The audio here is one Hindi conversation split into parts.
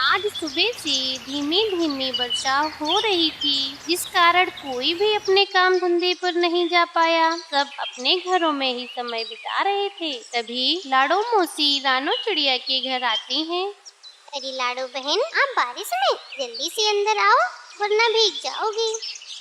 आज सुबह से धीमी धीमी वर्षा हो रही थी, जिस कारण कोई भी अपने काम धंधे पर नहीं जा पाया। सब अपने घरों में ही समय बिता रहे थे। तभी लाडो मौसी रानो चिड़िया के घर आती हैं। अरे लाडो बहन, आप बारिश में जल्दी से अंदर आओ, वरना भीग जाओगी।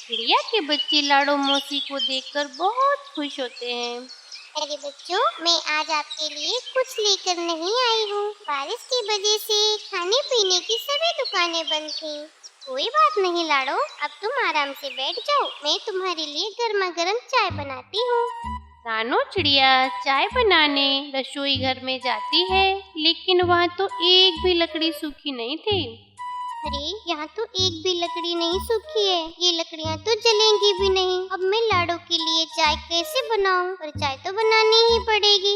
चिड़िया के बच्चे लाडो मौसी को देखकर बहुत खुश होते हैं। अरे बच्चों, मैं आज आपके लिए कुछ लेकर नहीं आई हूँ। बारिश की वजह से खाने पीने की सभी दुकानें बंद थी। कोई बात नहीं लाडो, अब तुम आराम से बैठ जाओ, मैं तुम्हारे लिए गर्मा गर्म चाय बनाती हूँ। रानो चिड़िया चाय बनाने रसोई घर में जाती है, लेकिन वहाँ तो एक भी लकड़ी सूखी नहीं थी। अरे यहाँ तो एक भी लकड़ी नहीं सूखी है, ये लकड़ियाँ तो जलेंगी भी नहीं। अब मैं लाडो के लिए चाय कैसे बनाऊं? और चाय तो बनानी ही पड़ेगी।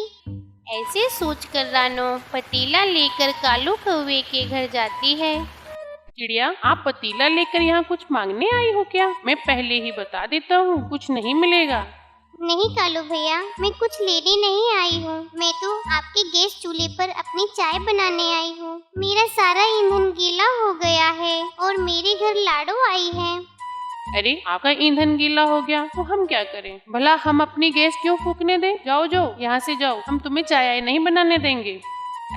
ऐसे सोचकर रानो पतीला लेकर कालू कौवे के घर जाती है। चिड़िया, आप पतीला लेकर यहाँ कुछ मांगने आई हो क्या? मैं पहले ही बता देता हूँ, कुछ नहीं मिलेगा। नहीं कालू भैया, मैं कुछ लेने नहीं आई हूँ। मैं तो आपके गैस चूल्हे पर अपनी चाय बनाने आई हूँ। मेरा सारा ईंधन गीला हो गया है और मेरे घर लाडो आई है। अरे, आपका ईंधन गीला हो गया तो हम क्या करें? भला हम अपनी गैस क्यों फूकने दें? जाओ जाओ, यहाँ से जाओ, हम तुम्हें चाय नहीं बनाने देंगे।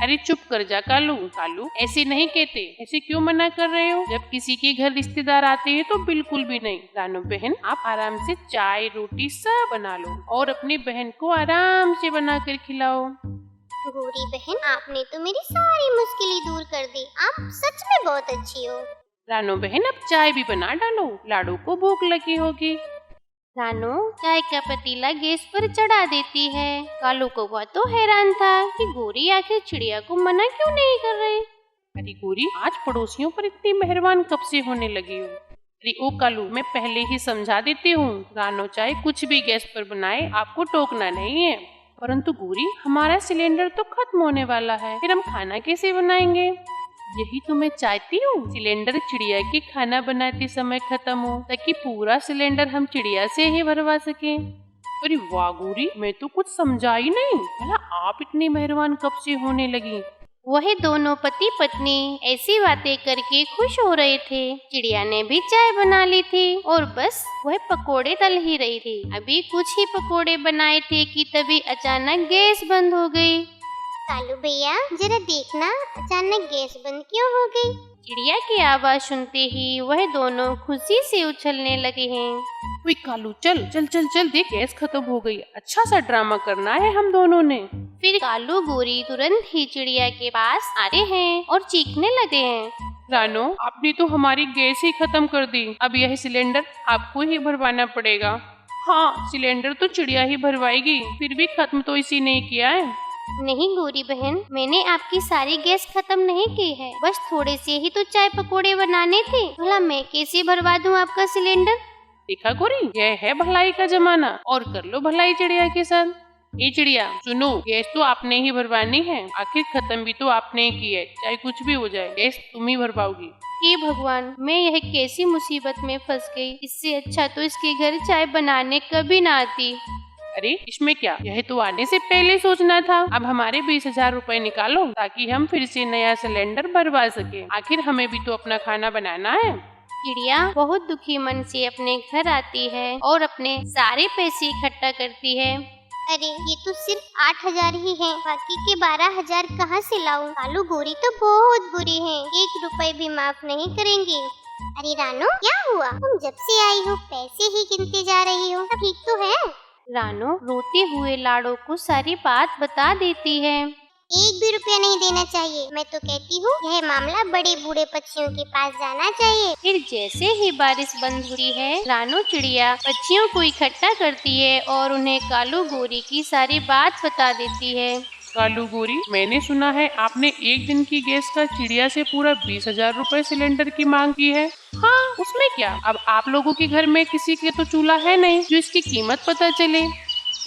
अरे चुप कर जा कालू। कालू, ऐसे नहीं कहते, ऐसे क्यों मना कर रहे हो? जब किसी के घर रिश्तेदार आते हैं तो बिल्कुल भी नहीं। रानो बहन, आप आराम से चाय रोटी सब बना लो और अपनी बहन को आराम से बना कर खिलाओ। गोरी बहन, आपने तो मेरी सारी मुश्किलें दूर कर दी। आप सच में बहुत अच्छी हो। रानो बहन, अब चाय भी बना डालो, लाडो को भूख लगी होगी। रानो चाय का पतीला गैस पर चढ़ा देती है। कालू कौवा तो हैरान था कि गोरी आखिर चिड़िया को मना क्यों नहीं कर रहे। अरे गोरी, आज पड़ोसियों पर इतनी मेहरबान कब से होने लगी हो? अरे ओ कालू, मैं पहले ही समझा देती हूँ, रानो चाहे कुछ भी गैस पर बनाए, आपको टोकना नहीं है। परंतु गोरी, हमारा सिलेंडर तो खत्म होने वाला है, फिर हम खाना कैसे बनाएंगे? यही तो मैं चाहती हूँ, सिलेंडर चिड़िया के खाना बनाते समय खत्म हो, ताकि पूरा सिलेंडर हम चिड़िया से ही भरवा सकें। अरे वाह गोरी, मैं तो कुछ समझा ही नहीं। भला आप इतनी मेहरबान कब से होने लगी? वह दोनों पति पत्नी ऐसी बातें करके खुश हो रहे थे। चिड़िया ने भी चाय बना ली थी और बस वह पकोड़े तल ही रही थी। अभी कुछ ही पकोड़े बनाए थे कि तभी अचानक गैस बंद हो गई। कालू भैया, जरा देखना, अचानक गैस बंद क्यों हो गई? चिड़िया की आवाज सुनते ही वह दोनों खुशी से उछलने लगे हैं। ओए कालू, चल चल चल चल, देख गैस खत्म हो गई। अच्छा सा ड्रामा करना है हम दोनों ने। फिर कालू गोरी तुरंत ही चिड़िया के पास आते हैं और चीखने लगे हैं। रानो, आपने तो हमारी गैस ही खत्म कर दी। अब यह सिलेंडर आपको ही भरवाना पड़ेगा। हाँ, सिलेंडर तो चिड़िया ही भरवाएगी, फिर भी खत्म तो इसी ने किया है। नहीं गोरी बहन, मैंने आपकी सारी गैस खत्म नहीं की है, बस थोड़े से ही तो चाय पकोड़े बनाने थे। भला मैं कैसे भरवा दूं आपका सिलेंडर? देखा गोरी, यह है भलाई का जमाना, और कर लो भलाई चिड़िया के साथ। ये चिड़िया सुनो, गैस तो आपने ही भरवानी है, आखिर खत्म भी तो आपने ही की है। चाहे कुछ भी हो जाए, गैस तुम ही भरवाओगी। हे भगवान, मैं यह कैसी मुसीबत में फंस गई। इससे अच्छा तो इसके घर चाय बनाने कभी ना आती। अरे इसमें क्या, यह तो आने से पहले सोचना था। अब हमारे 20,000 रुपए निकालो, ताकि हम फिर से नया सिलेंडर भरवा सके। आखिर हमें भी तो अपना खाना बनाना है। चिड़िया बहुत दुखी मन से अपने घर आती है और अपने सारे पैसे इकट्ठा करती है। अरे ये तो सिर्फ 8,000 ही है, बाकी के 12,000 कहाँ से लाऊं? कालू गोरी तो बहुत बुरी है, 1 रुपए भी माफ नहीं करेंगे। अरे रानो, क्या हुआ? तुम जब से आई हो पैसे ही गिनते जा रही हो, सब ठीक तो है? रानो रोते हुए लाडो को सारी बात बता देती है। 1 भी रुपया नहीं देना चाहिए। मैं तो कहती हूँ यह मामला बड़े बूढ़े पक्षियों के पास जाना चाहिए। फिर जैसे ही बारिश बंद हुई है, रानो चिड़िया पक्षियों को इकट्ठा करती है और उन्हें कालू गोरी की सारी बात बता देती है। कालू गोरी, मैंने सुना है आपने एक दिन की गैस का चिड़िया से पूरा 20,000 रुपए सिलेंडर की मांग की है। हाँ, उसमें क्या, अब आप लोगों के घर में किसी के तो चूल्हा है नहीं जो इसकी कीमत पता चले।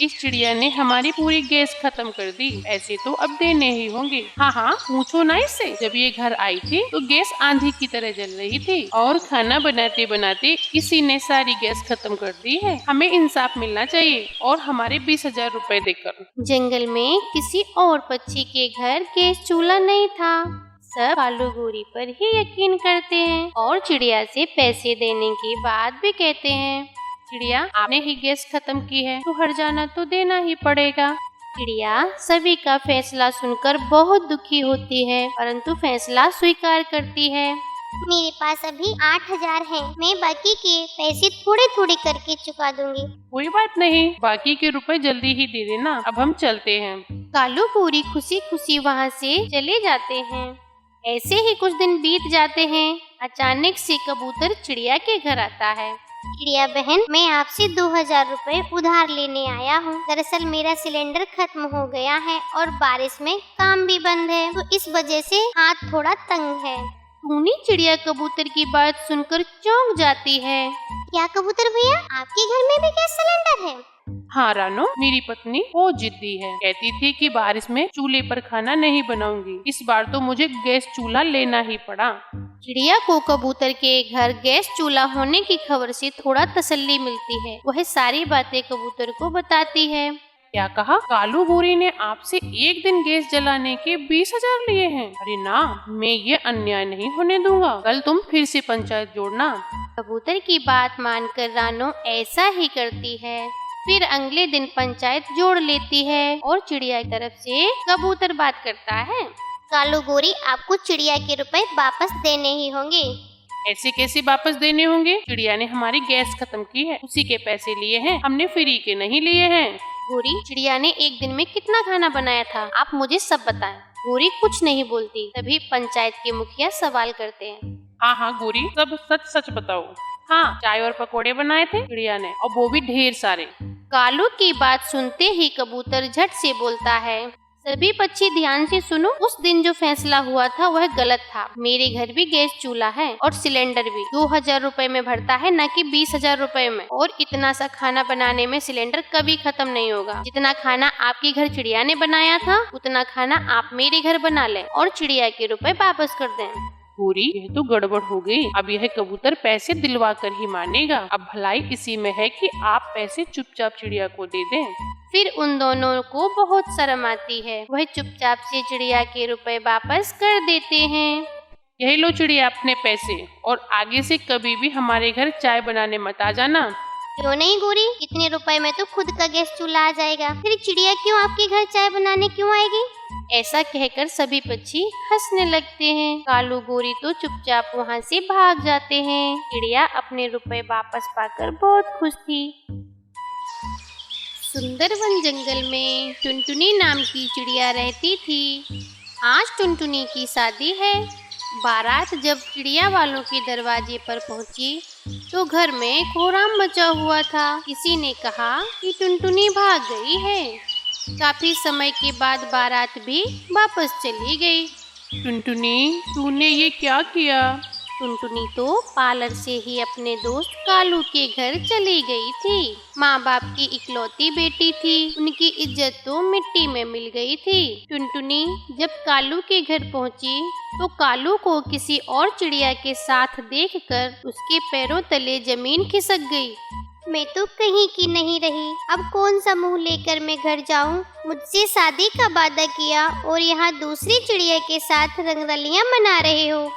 इस चिड़िया ने हमारी पूरी गैस खत्म कर दी, ऐसे तो अब देने ही होंगे। हाँ हाँ, पूछो ना इससे। जब ये घर आई थी तो गैस आंधी की तरह जल रही थी और खाना बनाते बनाते किसी ने सारी गैस खत्म कर दी है। हमें इंसाफ मिलना चाहिए और हमारे 20,000 रुपए देकर। जंगल में किसी और पक्षी के घर गैस चूल्हा नहीं था। सब कालू गोरी पर ही यकीन करते हैं और चिड़िया से पैसे देने की बात भी कहते हैं। चिड़िया, आपने ही गैस खत्म की है तो हर्जाना तो देना ही पड़ेगा। चिड़िया सभी का फैसला सुनकर बहुत दुखी होती है, परंतु फैसला स्वीकार करती है। मेरे पास अभी 8,000 है, मैं बाकी के पैसे थोड़े थोड़े करके चुका दूंगी। कोई बात नहीं, बाकी के रुपए जल्दी ही दे देना, अब हम चलते हैं। कालू गोरी खुशी खुशी वहाँ से चले जाते हैं। ऐसे ही कुछ दिन बीत जाते हैं। अचानक से कबूतर चिड़िया के घर आता है। चिड़िया बहन, मैं आपसे 2,000 रुपए उधार लेने आया हूँ। दरअसल मेरा सिलेंडर खत्म हो गया है और बारिश में काम भी बंद है, तो इस वजह से हाथ थोड़ा तंग है। टूनी चिड़िया कबूतर की बात सुनकर चौंक जाती है। क्या कबूतर भैया, आपके घर में भी गैस सिलेंडर है? हाँ रानो, मेरी पत्नी बहुत जिद्दी है, कहती थी कि बारिश में चूल्हे पर खाना नहीं बनाऊंगी। इस बार तो मुझे गैस चूल्हा लेना ही पड़ा। चिड़िया को कबूतर के घर गैस चूल्हा होने की खबर से थोड़ा तसल्ली मिलती है। वह सारी बातें कबूतर को बताती है। क्या कहा? कालू गोरी ने आपसे एक दिन गैस जलाने के 20,000 लिए हैं? अरे ना, मैं ये अन्याय नहीं होने दूंगा। कल तुम फिर से पंचायत जोड़ना। कबूतर की बात मानकर रानो ऐसा ही करती है। फिर अगले दिन पंचायत जोड़ लेती है और चिड़िया की तरफ से कबूतर बात करता है। कालू गोरी, आपको चिड़िया के रुपए वापस देने ही होंगे। ऐसे कैसे वापस देने होंगे? चिड़िया ने हमारी गैस खत्म की है, उसी के पैसे लिए हैं, हमने फ्री के नहीं लिए हैं। गोरी, चिड़िया ने एक दिन में कितना खाना बनाया था, आप मुझे सब बताएं। गोरी कुछ नहीं बोलती। तभी पंचायत के मुखिया सवाल करते हैं। हाँ हाँ गोरी, सब सच सच बताओ। हाँ, चाय और पकोड़े बनाए थे चिड़िया ने, और वो भी ढेर सारे। कालू की बात सुनते ही कबूतर झट से बोलता है। सभी पक्षी ध्यान से सुनो, उस दिन जो फैसला हुआ था वह गलत था। मेरे घर भी गैस चूल्हा है और सिलेंडर भी 2,000 रुपए में भरता है, न कि 20,000 रुपए में। और इतना सा खाना बनाने में सिलेंडर कभी खत्म नहीं होगा। जितना खाना आपके घर चिड़िया ने बनाया था, उतना खाना आप मेरे घर बना लें और चिड़िया के रुपए वापस कर दें। गोरी, यह तो गड़बड़ हो गई। अब यह कबूतर पैसे दिलवा कर ही मानेगा। अब भलाई इसी में है कि आप पैसे चुपचाप चिड़िया को दे दें। फिर उन दोनों को बहुत शर्म आती है। वह चुपचाप से चिड़िया के रुपए वापस कर देते हैं। यही लो चिड़िया अपने पैसे, और आगे से कभी भी हमारे घर चाय बनाने मत आ जाना। क्यों नहीं गोरी, इतने रुपए में तो खुद का गैस चूल्हा आ जाएगा। फिर चिड़िया क्यों आपके घर चाय बनाने क्यों आएगी? ऐसा कहकर सभी पक्षी हंसने लगते हैं। कालू गोरी तो चुपचाप वहाँ से भाग जाते हैं। चिड़िया अपने रुपए वापस पाकर बहुत खुश थी। सुंदरवन जंगल में टुनटुनी नाम की चिड़िया रहती थी। आज टुनटुनी की शादी है। बारात जब चिड़िया वालों के दरवाजे पर पहुंची तो घर में कोहराम मचा हुआ था। किसी ने कहा कि टुनटुनी भाग गई है। काफी समय के बाद बारात भी वापस चली गई। टुनटुनी, तूने ये क्या किया? टुनटुनी तो पार्लर से ही अपने दोस्त कालू के घर चली गई थी। माँ बाप की इकलौती बेटी थी, उनकी इज्जत तो मिट्टी में मिल गई थी। टुनटुनी जब कालू के घर पहुँची तो कालू को किसी और चिड़िया के साथ देखकर उसके पैरों तले जमीन खिसक गई। मैं तो कहीं की नहीं रही, अब कौन सा मुंह लेकर मैं घर जाऊं? मुझसे शादी का वादा किया और यहाँ दूसरी चिड़िया के साथ रंगरलियां मना रहे हो।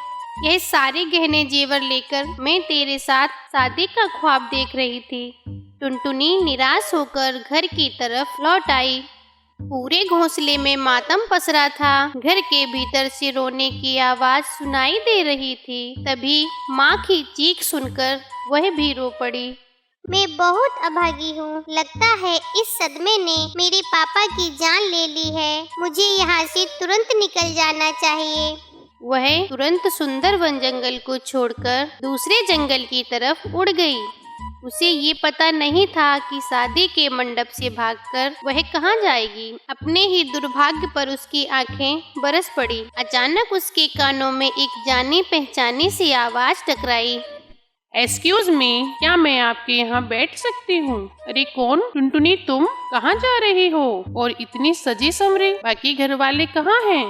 यह सारे गहने जेवर लेकर मैं तेरे साथ शादी का ख्वाब देख रही थी। टुनटुनी निराश होकर घर की तरफ लौट आई। पूरे घोंसले में मातम पसरा था। घर के भीतर से रोने की आवाज सुनाई दे रही थी। तभी माँ की चीख सुनकर वह भी रो पड़ी। मैं बहुत अभागी हूँ, लगता है इस सदमे ने मेरे पापा की जान ले ली है। मुझे यहाँ से तुरंत निकल जाना चाहिए। वह तुरंत सुंदरवन जंगल को छोड़कर दूसरे जंगल की तरफ उड़ गई। उसे ये पता नहीं था कि शादी के मंडप से भागकर वह कहाँ जाएगी। अपने ही दुर्भाग्य पर उसकी आंखें बरस पड़ी। अचानक उसके कानों में एक जानी पहचानी सी आवाज टकराई। एक्सक्यूज मी, क्या मैं आपके यहाँ बैठ सकती हूँ? अरे कौन? टुनटुनी, तुम कहाँ जा रही हो? और इतनी सजे संवरे, बाकी घर वाले कहाँ हैं?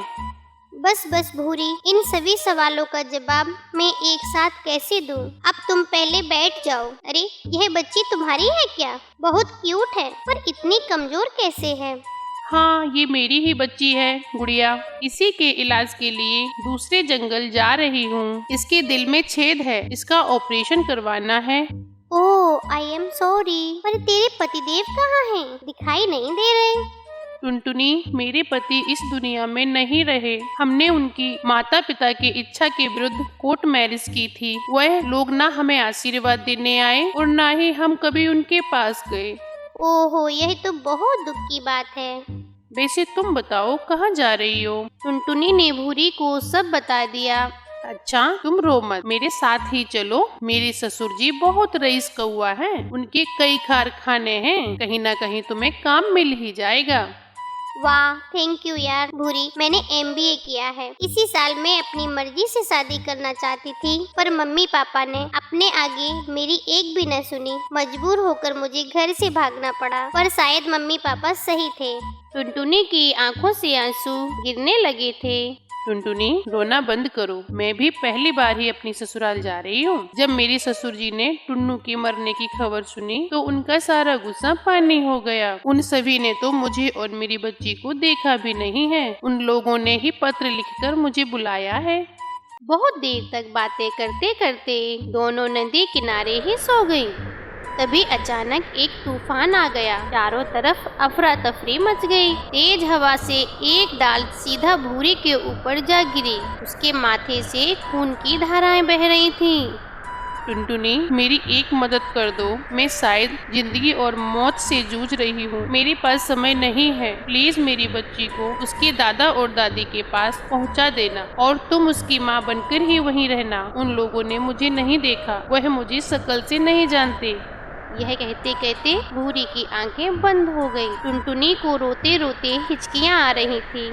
बस भूरी, इन सभी सवालों का जवाब मैं एक साथ कैसे दूं? अब तुम पहले बैठ जाओ। अरे यह बच्ची तुम्हारी है क्या? बहुत क्यूट है, पर इतनी कमजोर कैसे है? हाँ, ये मेरी ही बच्ची है गुड़िया। इसी के इलाज के लिए दूसरे जंगल जा रही हूँ। इसके दिल में छेद है, इसका ऑपरेशन करवाना है। ओह, आई एम सॉरी, पर तेरे पतिदेव कहाँ हैं? दिखाई नहीं दे रहे। टुनटुनी, मेरे पति इस दुनिया में नहीं रहे। हमने उनकी माता पिता की इच्छा के विरुद्ध कोर्ट मैरिज की थी। वह लोग ना हमें आशीर्वाद देने आए और ना ही हम कभी उनके पास गए। ओहो, यह तो बहुत दुख की बात है। वैसे तुम बताओ, कहाँ जा रही हो? टुनटुनी ने भूरी को सब बता दिया। अच्छा, तुम रो मत, मेरे साथ ही चलो। मेरे ससुर जी बहुत रईस कौआ हैं। उनके कई कारखाने हैं, कहीं ना कहीं तुम्हें काम मिल ही जाएगा। वाह, थैंक यू यार भूरी। मैंने MBA किया है। इसी साल मैं अपनी मर्जी से शादी करना चाहती थी, पर मम्मी पापा ने अपने आगे मेरी एक भी न सुनी। मजबूर होकर मुझे घर से भागना पड़ा, पर शायद मम्मी पापा सही थे। टुनटुनी की आंखों से आंसू गिरने लगे थे। टुनटुनी, रोना बंद करो। मैं भी पहली बार ही अपनी ससुराल जा रही हूँ। जब मेरे ससुर जी ने टुन्नू के मरने की खबर सुनी तो उनका सारा गुस्सा पानी हो गया। उन सभी ने तो मुझे और मेरी बच्ची को देखा भी नहीं है। उन लोगों ने ही पत्र लिखकर मुझे बुलाया है। बहुत देर तक बातें करते करते दोनों नदी किनारे ही सो गईं। तभी अचानक एक तूफान आ गया। चारों तरफ अफरा तफरी मच गई। तेज हवा से एक डाल सीधा भूरी के ऊपर जा गिरी। उसके माथे से खून की धाराएं बह रही थीं। टुनटुनी, मेरी एक मदद कर दो। मैं शायद जिंदगी और मौत से जूझ रही हूँ। मेरे पास समय नहीं है। प्लीज मेरी बच्ची को उसके दादा और दादी के पास पहुँचा देना और तुम उसकी माँ बनकर ही वहीं रहना। उन लोगों ने मुझे नहीं देखा, वह मुझे शक्ल से नहीं जानते। यह कहते कहते भूरी की आंखें बंद हो गईं। टुनटुनी को रोते रोते हिचकियां आ रही थीं।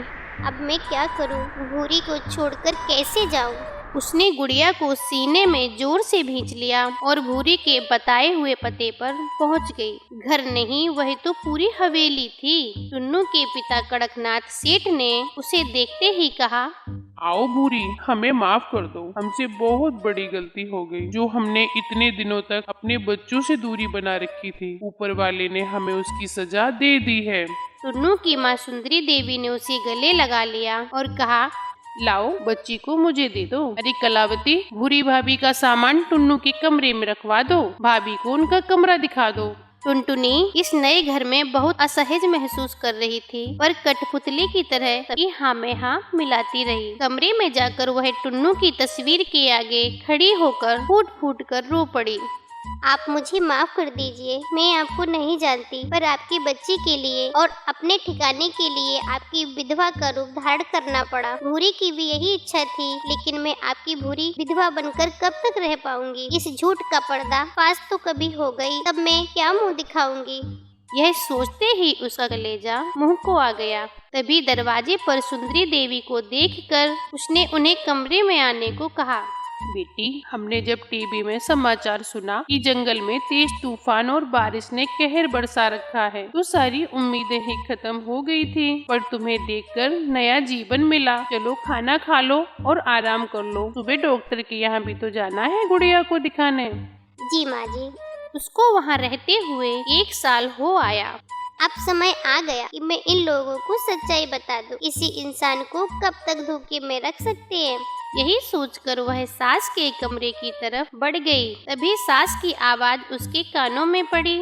अब मैं क्या करूं? भूरी को छोड़कर कैसे जाऊं? उसने गुड़िया को सीने में जोर से भींच लिया और भूरी के बताए हुए पते पर पहुंच गई। घर नहीं, वह तो पूरी हवेली थी। टुन्नू के पिता कड़कनाथ सेठ ने उसे देखते ही कहा, आओ भूरी, हमें माफ कर दो। हमसे बहुत बड़ी गलती हो गई जो हमने इतने दिनों तक अपने बच्चों से दूरी बना रखी थी। ऊपर वाले ने हमें उसकी सजा दे दी है। टुन्नू की माँ सुंदरी देवी ने उसे गले लगा लिया और कहा, लाओ, बच्ची को मुझे दे दो। अरे कलावती, भूरी भाभी का सामान टुन्नू के कमरे में रखवा दो। भाभी को उनका कमरा दिखा दो। टुनटुनी इस नए घर में बहुत असहज महसूस कर रही थी, पर कठपुतली की तरह सबकी हाँ में हाँ मिलाती रही। कमरे में जाकर वह टुन्नू की तस्वीर के आगे खड़ी होकर फूट फूट कर रो पड़ी। आप मुझे माफ कर दीजिए। मैं आपको नहीं जानती, पर आपकी बच्ची के लिए और अपने ठिकाने के लिए आपकी विधवा का रूप धारण करना पड़ा। भूरी की भी यही इच्छा थी, लेकिन मैं आपकी भूरी विधवा बनकर कब तक रह पाऊंगी? इस झूठ का पर्दा फाश तो कभी हो गई, तब मैं क्या मुंह दिखाऊंगी? यह सोचते ही उसका कलेजा मुंह को आ गया। तभी दरवाजे पर सुंदरी देवी को देखकर उसने उन्हें कमरे में आने को कहा। बेटी, हमने जब टीवी में समाचार सुना कि जंगल में तेज तूफान और बारिश ने कहर बरसा रखा है, तो सारी उम्मीदें ही खत्म हो गई थी। पर तुम्हें देखकर नया जीवन मिला। चलो खाना खा लो और आराम कर लो। सुबह डॉक्टर के यहाँ भी तो जाना है गुड़िया को दिखाने। जी माँ जी। उसको वहाँ रहते हुए 1 साल हो आया। अब समय आ गया कि मैं इन लोगों को सच्चाई बता दूं। इसी इंसान को कब तक धोखे में रख सकते हैं? यही सोचकर वह सास के कमरे की तरफ बढ़ गई। तभी सास की आवाज उसके कानों में पड़ी।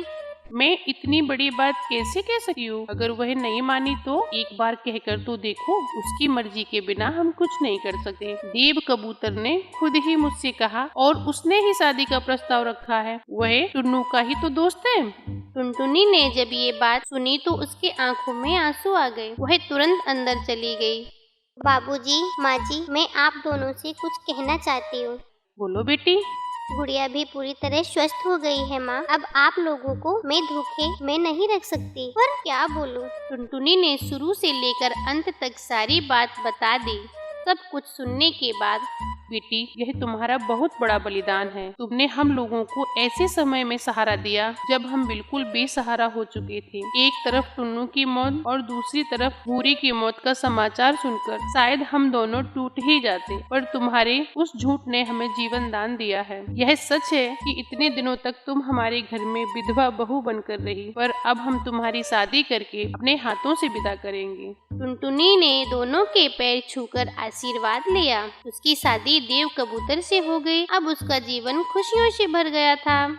मैं इतनी बड़ी बात कैसे कह सकती हूँ? अगर वह नहीं मानी तो एक बार कहकर तो देखो। उसकी मर्जी के बिना हम कुछ नहीं कर सकते। देव कबूतर ने खुद ही मुझसे कहा और उसने ही शादी का प्रस्ताव रखा है। वह टुन्नू का ही तो दोस्त है। टुनटुनी ने जब ये बात सुनी तो उसके आंखों में आंसू आ गए। वह तुरंत अंदर चली गई। बाबूजी, माँ जी, मैं आप दोनों से कुछ कहना चाहती हूँ। बोलो बेटी। गुड़िया भी पूरी तरह स्वस्थ हो गई है माँ। अब आप लोगों को मैं धोखे में नहीं रख सकती, पर क्या बोलूं? टुनटुनी ने शुरू से लेकर अंत तक सारी बात बता दी। सब कुछ सुनने के बाद बेटी, यह तुम्हारा बहुत बड़ा बलिदान है। तुमने हम लोगों को ऐसे समय में सहारा दिया जब हम बिल्कुल बेसहारा हो चुके थे। एक तरफ टुन्नू की मौत और दूसरी तरफ भूरी की मौत का समाचार सुनकर शायद हम दोनों टूट ही जाते, पर तुम्हारे उस झूठ ने हमें जीवन दान दिया है। यह सच है कि इतने दिनों तक तुम हमारे घर में विधवा बहू बनकर रही, पर अब हम तुम्हारी शादी करके अपने हाथों से विदा करेंगे। टुनटुनी ने दोनों के पैर छूकर आशीर्वाद लिया। उसकी शादी देव कबूतर से हो गई। अब उसका जीवन खुशियों से भर गया था।